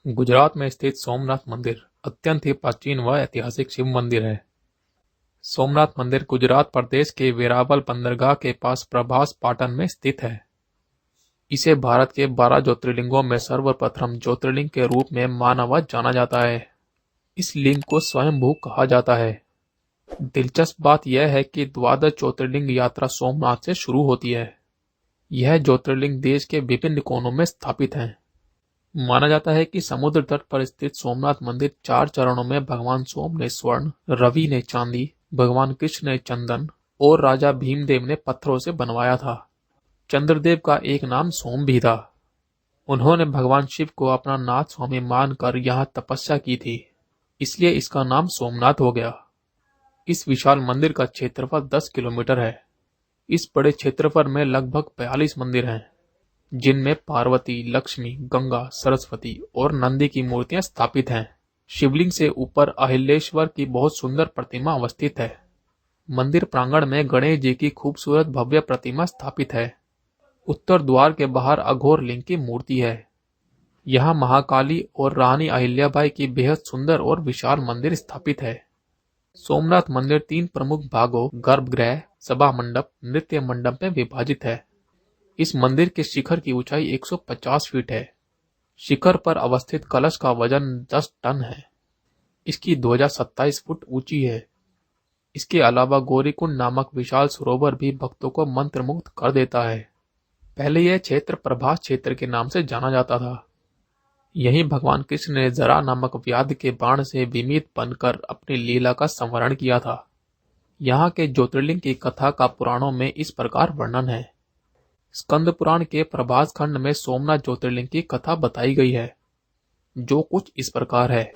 गुजरात में स्थित सोमनाथ मंदिर अत्यंत ही प्राचीन व ऐतिहासिक शिव मंदिर है। सोमनाथ मंदिर गुजरात प्रदेश के वेरावल बंदरगाह के पास प्रभास पाटन में स्थित है। इसे भारत के 12 ज्योतिर्लिंगों में सर्वप्रथम ज्योतिर्लिंग के रूप में माना व जाना जाता है। इस लिंग को स्वयंभू कहा जाता है। दिलचस्प बात यह है कि द्वादश ज्योतिर्लिंग यात्रा सोमनाथ से शुरू होती है। यह ज्योतिर्लिंग देश के विभिन्न कोनों में स्थापित हैं। माना जाता है कि समुद्र तट पर स्थित सोमनाथ मंदिर 4 चरणों में भगवान सोम ने स्वर्ण, रवि ने चांदी, भगवान कृष्ण ने चंदन और राजा भीमदेव ने पत्थरों से बनवाया था। चंद्रदेव का एक नाम सोम भी था। उन्होंने भगवान शिव को अपना नाथ स्वामी मानकर यहाँ तपस्या की थी, इसलिए इसका नाम सोमनाथ हो गया। इस विशाल मंदिर का क्षेत्रफल 10 किलोमीटर है। इस बड़े क्षेत्रफल में लगभग 42 मंदिर हैं, जिनमें पार्वती, लक्ष्मी, गंगा, सरस्वती और नंदी की मूर्तियां स्थापित हैं। शिवलिंग से ऊपर अहिल्याश्वर की बहुत सुंदर प्रतिमा अवस्थित है। मंदिर प्रांगण में गणेश जी की खूबसूरत भव्य प्रतिमा स्थापित है। उत्तर द्वार के बाहर अघोर लिंग की मूर्ति है। यहाँ महाकाली और रानी अहिल्याबाई की बेहद सुंदर और विशाल मंदिर स्थापित है। सोमनाथ मंदिर 3 प्रमुख भागों गर्भगृह, सभा मंडप, नृत्य मंडप में विभाजित है। इस मंदिर के शिखर की ऊंचाई 150 फीट है। शिखर पर अवस्थित कलश का वजन 10 टन है। इसकी ध्वजा 27 फुट ऊंची है। इसके अलावा गौरीकुंड नामक विशाल सरोवर भी भक्तों को मंत्रमुग्ध कर देता है। पहले यह क्षेत्र प्रभास क्षेत्र के नाम से जाना जाता था। यहीं भगवान कृष्ण ने जरा नामक व्याध के बाण से विमित बनकर अपनी लीला का संवरण किया था। यहाँ के ज्योतिर्लिंग की कथा का पुराणों में इस प्रकार वर्णन है। स्कंद पुराण के प्रभास खंड में सोमनाथ ज्योतिर्लिंग की कथा बताई गई है, जो कुछ इस प्रकार है।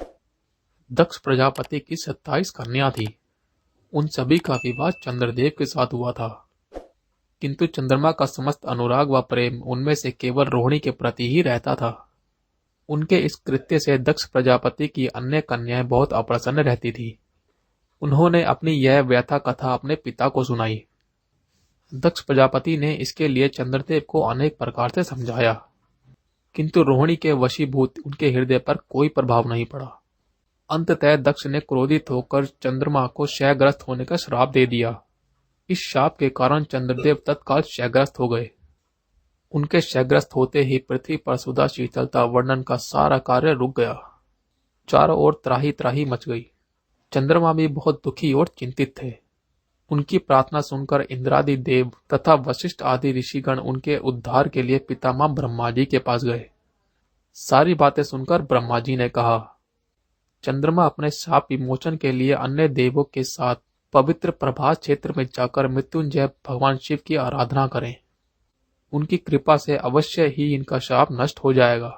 दक्ष प्रजापति की 27 कन्या थी। उन सभी का विवाह चंद्रदेव के साथ हुआ था, किंतु चंद्रमा का समस्त अनुराग व प्रेम उनमें से केवल रोहिणी के प्रति ही रहता था। उनके इस कृत्य से दक्ष प्रजापति की अन्य कन्याएं बहुत अप्रसन्न रहती थी। उन्होंने अपनी यह व्यथा कथा अपने पिता को सुनाई। दक्ष प्रजापति ने इसके लिए चंद्रदेव को अनेक प्रकार से समझाया, किंतु रोहिणी के वशीभूत उनके हृदय पर कोई प्रभाव नहीं पड़ा। अंततः दक्ष ने क्रोधित होकर चंद्रमा को क्षयग्रस्त होने का श्राप दे दिया। इस शाप के कारण चंद्रदेव तत्काल क्षयग्रस्त हो गए। उनके क्षयग्रस्त होते ही पृथ्वी पर सुधा शीतलता वर्णन का सारा कार्य रुक गया। चारों ओर त्राही त्राही मच गई। चंद्रमा भी बहुत दुखी और चिंतित थे। उनकी प्रार्थना सुनकर इंद्रादि देव तथा वशिष्ठ आदि ऋषिगण उनके उद्धार के लिए पितामह ब्रह्मा जी के पास गए। सारी बातें सुनकर ब्रह्मा जी ने कहा, चंद्रमा अपने शाप विमोचन के लिए अन्य देवों के साथ पवित्र प्रभास क्षेत्र में जाकर मृत्युंजय भगवान शिव की आराधना करें। उनकी कृपा से अवश्य ही इनका शाप नष्ट हो जाएगा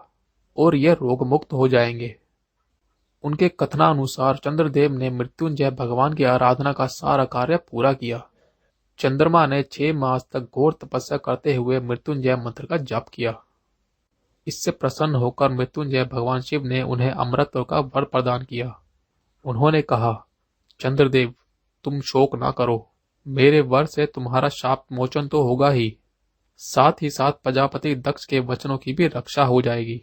और ये रोग मुक्त हो जाएंगे। उनके कथनानुसार चंद्रदेव ने मृत्युंजय भगवान की आराधना का सारा कार्य पूरा किया। चंद्रमा ने 6 मास तक घोर तपस्या करते हुए मृत्युंजय मंत्र का जाप किया। इससे प्रसन्न होकर मृत्युंजय भगवान शिव ने उन्हें अमृत का वर प्रदान किया। उन्होंने कहा, चंद्रदेव, तुम शोक ना करो। मेरे वर से तुम्हारा शाप मोचन तो होगा ही, साथ ही साथ प्रजापति दक्ष के वचनों की भी रक्षा हो जाएगी।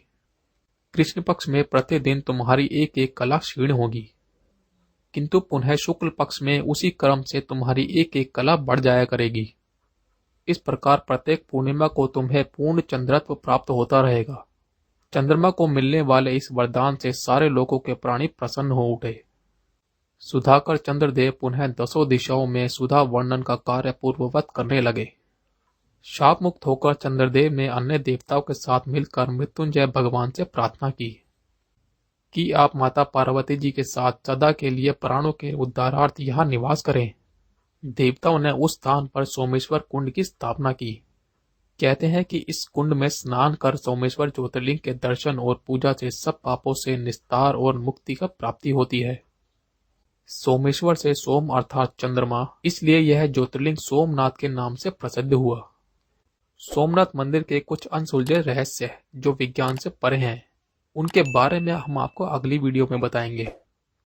कृष्ण पक्ष में प्रतिदिन तुम्हारी एक एक कला क्षीण होगी, किंतु पुनः शुक्ल पक्ष में उसी क्रम से तुम्हारी एक एक कला बढ़ जाया करेगी। इस प्रकार प्रत्येक पूर्णिमा को तुम्हें पूर्ण चंद्रत्व प्राप्त होता रहेगा। चंद्रमा को मिलने वाले इस वरदान से सारे लोगों के प्राणी प्रसन्न हो उठे। सुधाकर चंद्रदेव पुनः 10 दिशाओं में सुधा वर्णन का कार्य पूर्ववत करने लगे। शाप मुक्त होकर चंद्रदेव ने अन्य देवताओं के साथ मिलकर मृत्युंजय भगवान से प्रार्थना की कि आप माता पार्वती जी के साथ सदा के लिए प्राणों के उद्धारार्थ यहाँ निवास करें। देवताओं ने उस स्थान पर सोमेश्वर कुंड की स्थापना की। कहते हैं कि इस कुंड में स्नान कर सोमेश्वर ज्योतिर्लिंग के दर्शन और पूजा से सब पापों से निस्तार और मुक्ति का प्राप्ति होती है। सोमेश्वर से सोम अर्थात चंद्रमा, इसलिए यह ज्योतिर्लिंग सोमनाथ के नाम से प्रसिद्ध हुआ। सोमनाथ मंदिर के कुछ अनसुलझे रहस्य जो विज्ञान से परे हैं, उनके बारे में हम आपको अगली वीडियो में बताएंगे।